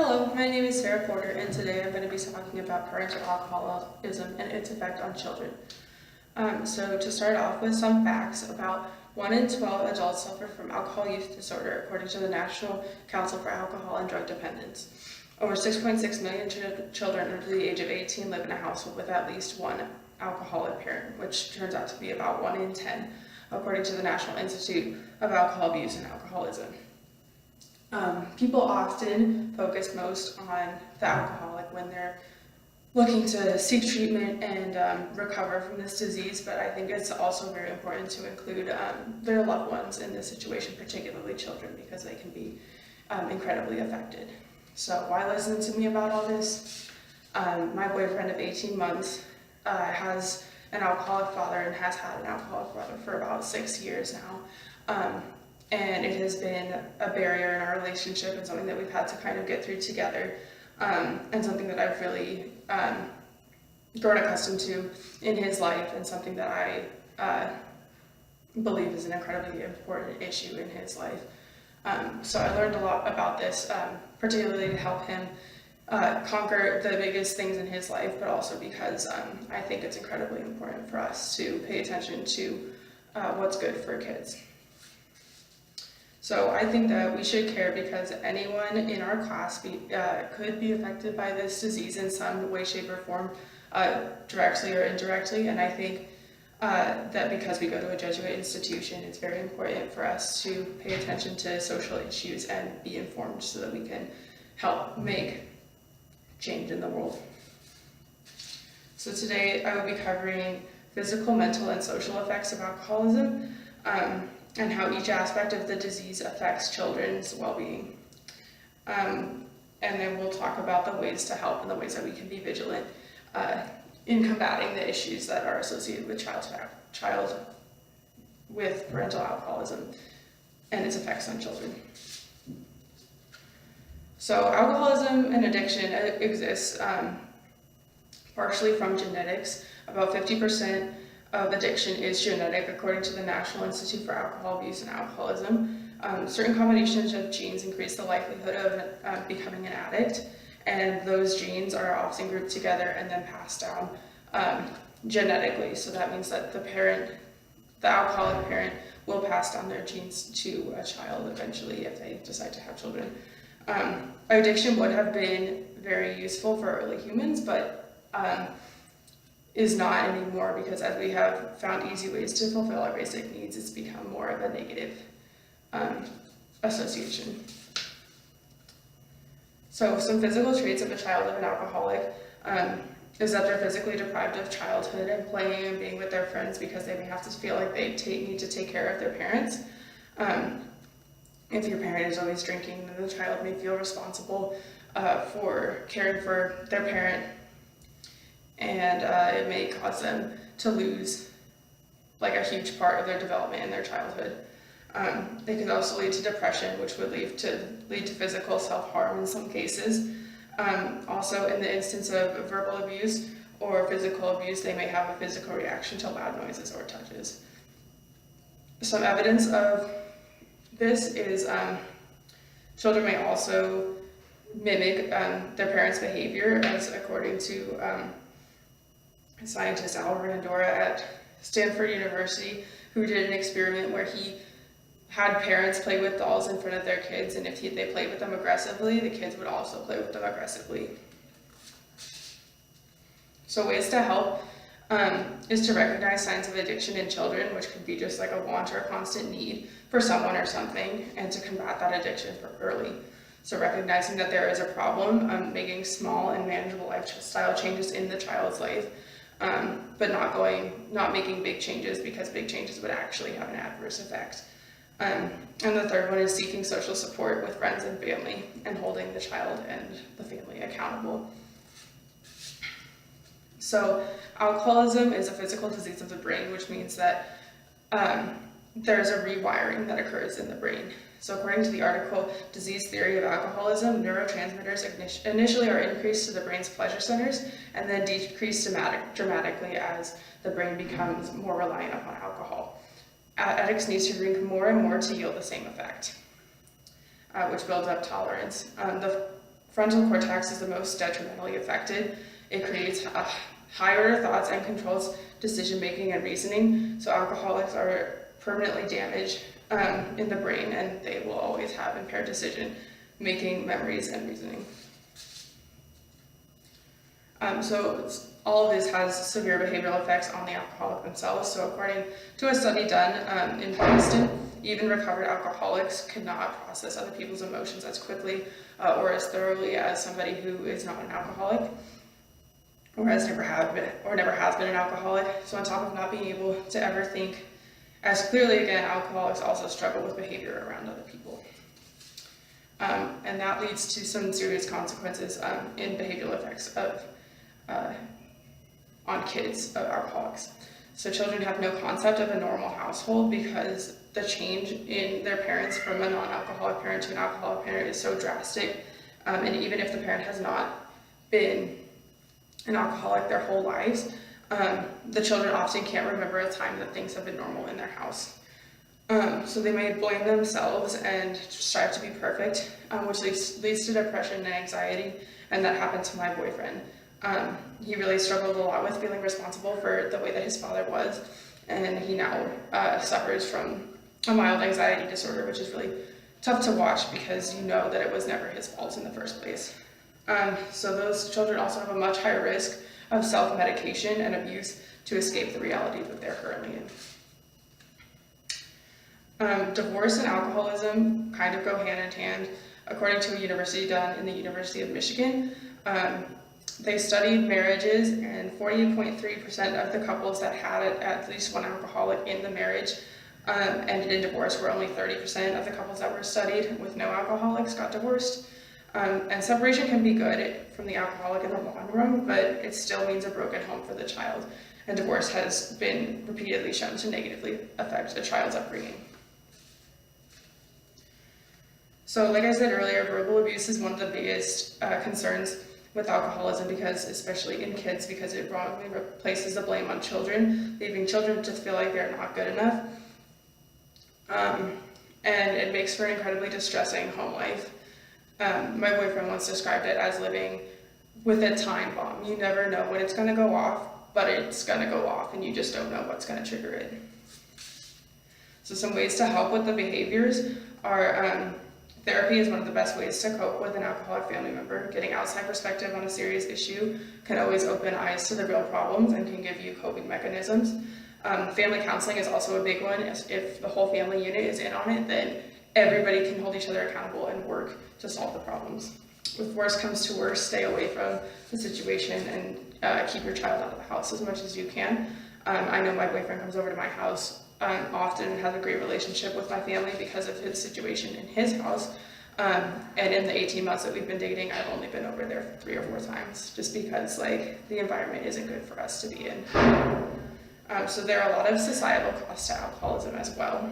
Hello, my name is Sarah Porter, and today I'm going to be talking about parental alcoholism and its effect on children. So to start off with some facts, about 1 in 12 adults suffer from alcohol use disorder, according to the National Council for Alcohol and Drug Dependence. Over 6.6 million children under the age of 18 live in a household with at least one alcoholic parent, which turns out to be about 1 in 10, according to the National Institute of Alcohol Abuse and Alcoholism. People often focus most on the alcoholic when they're looking to seek treatment and recover from this disease, but I think it's also very important to include their loved ones in this situation, particularly children, because they can be incredibly affected. So why listen to me about all this? My boyfriend of 18 months has an alcoholic father and has had an alcoholic brother for about 6 years now. And it has been a barrier in our relationship and something that we've had to kind of get through together, and something that I've really grown accustomed to in his life, and something that I believe is an incredibly important issue in his life. So I learned a lot about this, particularly to help him conquer the biggest things in his life, but also because I think it's incredibly important for us to pay attention to what's good for kids. So I think that we should care because anyone in our class could be affected by this disease in some way, shape, or form, directly or indirectly. And I think that because we go to a Jesuit institution, it's very important for us to pay attention to social issues and be informed so that we can help make change in the world. So today I will be covering physical, mental, and social effects of alcoholism, and how each aspect of the disease affects children's well-being. And then we'll talk about the ways to help and the ways that we can be vigilant in combating the issues that are associated with child with parental alcoholism and its effects on children. So alcoholism and addiction exists partially from genetics. About 50% of addiction is genetic, according to the National Institute for Alcohol Abuse and Alcoholism. Certain combinations of genes increase the likelihood of becoming an addict, and those genes are often grouped together and then passed down genetically. So that means that the alcoholic parent, will pass down their genes to a child eventually if they decide to have children. Addiction would have been very useful for early humans, but is not anymore, because as we have found easy ways to fulfill our basic needs, it's become more of a negative association. So some physical traits of a child of an alcoholic is that they're physically deprived of childhood and playing and being with their friends because they may have to feel like they need to take care of their parents. If your parent is always drinking, then the child may feel responsible for caring for their parent, and it may cause them to lose like a huge part of their development in their childhood. They could also lead to depression, which would lead to physical self-harm in some cases. Also, in the instance of verbal abuse or physical abuse, they may have a physical reaction to loud noises or touches. Some evidence of this is children may also mimic their parents' behavior, as according to scientist Al Randora at Stanford University, who did an experiment where he had parents play with dolls in front of their kids, and if they played with them aggressively, the kids would also play with them aggressively. So ways to help is to recognize signs of addiction in children, which could be just like a want or a constant need for someone or something, and to combat that addiction early. So recognizing that there is a problem, making small and manageable lifestyle changes in the child's life, but not making big changes, because big changes would actually have an adverse effect. And the third one is seeking social support with friends and family, and holding the child and the family accountable. So alcoholism is a physical disease of the brain, which means that there's a rewiring that occurs in the brain. So according to the article, Disease Theory of Alcoholism, neurotransmitters initially are increased to the brain's pleasure centers and then decrease dramatically as the brain becomes more reliant upon alcohol. Addicts need to drink more and more to yield the same effect, which builds up tolerance. The frontal cortex is the most detrimentally affected. It creates higher thoughts and controls decision making and reasoning. So alcoholics are permanently damaged in the brain, and they will always have impaired decision making, memories, and reasoning. So all of this has severe behavioral effects on the alcoholic themselves. So according to a study done in Boston, even recovered alcoholics cannot process other people's emotions as quickly or as thoroughly as somebody who is not an alcoholic or never has been an alcoholic. So on top of not being able to ever think as clearly, again, alcoholics also struggle with behavior around other people. And that leads to some serious consequences in behavioral effects on kids of alcoholics. So children have no concept of a normal household because the change in their parents from a non-alcoholic parent to an alcoholic parent is so drastic. And even if the parent has not been an alcoholic their whole lives, the children often can't remember a time that things have been normal in their house. So they may blame themselves and strive to be perfect, which leads to depression and anxiety, and that happened to my boyfriend. He really struggled a lot with feeling responsible for the way that his father was, and he now suffers from a mild anxiety disorder, which is really tough to watch because you know that it was never his fault in the first place. So those children also have a much higher risk of self-medication and abuse to escape the reality that they're currently in. Divorce and alcoholism kind of go hand in hand. According to a university done in the University of Michigan, they studied marriages, and 40.3% of the couples that had at least one alcoholic in the marriage ended in divorce, where only 30% of the couples that were studied with no alcoholics got divorced. And separation can be good from the alcoholic in the long run, but it still means a broken home for the child, and divorce has been repeatedly shown to negatively affect a child's upbringing. So like I said earlier, verbal abuse is one of the biggest concerns with alcoholism, because especially in kids, because it wrongly places the blame on children, leaving children to feel like they're not good enough. And it makes for an incredibly distressing home life. My boyfriend once described it as living with a time bomb. You never know when it's going to go off, but it's going to go off, and you just don't know what's going to trigger it. So some ways to help with the behaviors are therapy is one of the best ways to cope with an alcoholic family member. Getting outside perspective on a serious issue can always open eyes to the real problems and can give you coping mechanisms. Family counseling is also a big one. If the whole family unit is in on it, then everybody can hold each other accountable and work to solve the problems. If worst comes to worst, stay away from the situation and keep your child out of the house as much as you can. I know my boyfriend comes over to my house often and has a great relationship with my family because of his situation in his house. And in the 18 months that we've been dating, I've only been over there 3 or 4 times, just because the environment isn't good for us to be in. So there are a lot of societal costs to alcoholism as well.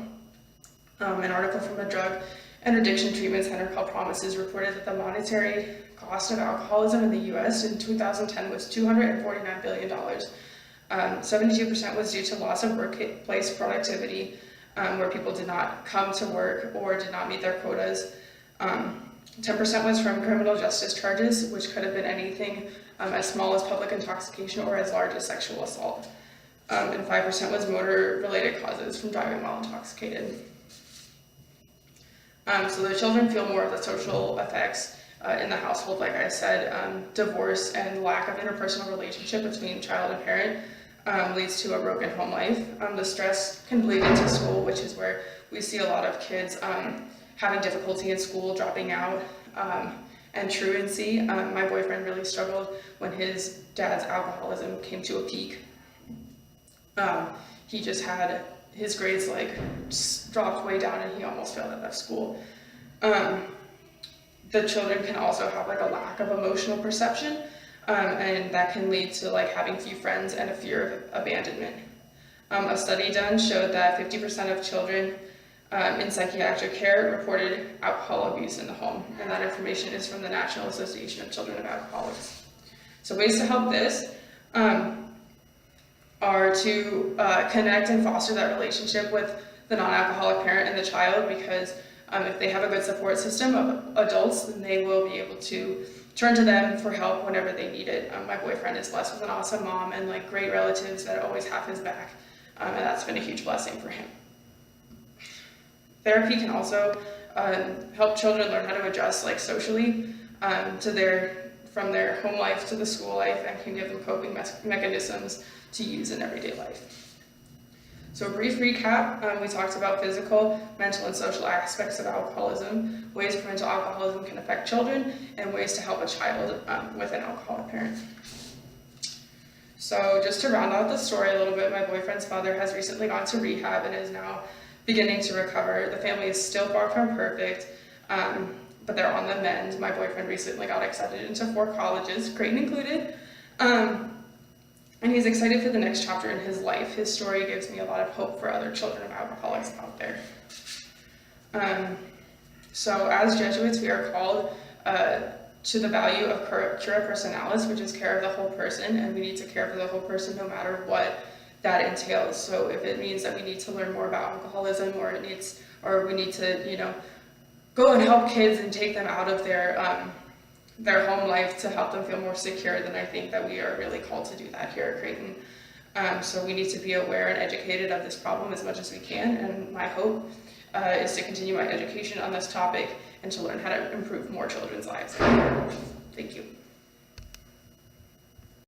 An article from a drug and addiction treatment center called Promises reported that the monetary cost of alcoholism in the US in 2010 was $249 billion. 72% was due to loss of workplace productivity, where people did not come to work or did not meet their quotas. 10% was from criminal justice charges, which could have been anything as small as public intoxication or as large as sexual assault. And 5% was motor-related causes from driving while intoxicated. So the children feel more of the social effects in the household, like I said. Divorce and lack of interpersonal relationship between child and parent leads to a broken home life. The stress can bleed into school, which is where we see a lot of kids having difficulty in school, dropping out, and truancy. My boyfriend really struggled when his dad's alcoholism came to a peak. He just had his grades just dropped way down, and he almost failed out of school. The children can also have a lack of emotional perception, and that can lead to having few friends and a fear of abandonment. A study done showed that 50% of children in psychiatric care reported alcohol abuse in the home, and that information is from the National Association of Children of Alcoholics. So ways to help this are to connect and foster that relationship with the non-alcoholic parent and the child, because If they have a good support system of adults, then they will be able to turn to them for help whenever they need it. My boyfriend is blessed with an awesome mom and like great relatives that always have his back, and that's been a huge blessing for him. Therapy can also help children learn how to adjust like socially from their home life to the school life, and can give them coping mechanisms to use in everyday life. So a brief recap, we talked about physical, mental, and social aspects of alcoholism, ways parental alcoholism can affect children, and ways to help a child with an alcoholic parent. So just to round out the story a little bit, my boyfriend's father has recently gone to rehab and is now beginning to recover. The family is still far from perfect, but they're on the mend. My boyfriend recently got accepted into 4 colleges, Creighton included, and he's excited for the next chapter in his life. His story gives me a lot of hope for other children of alcoholics out there. So as Jesuits, we are called to the value of cura personalis, which is care of the whole person, and we need to care for the whole person no matter what that entails. So if it means that we need to learn more about alcoholism, or we need to, go and help kids and take them out of their home life to help them feel more secure, then I think that we are really called to do that here at Creighton. So we need to be aware and educated of this problem as much as we can, and my hope is to continue my education on this topic and to learn how to improve more children's lives. Thank you.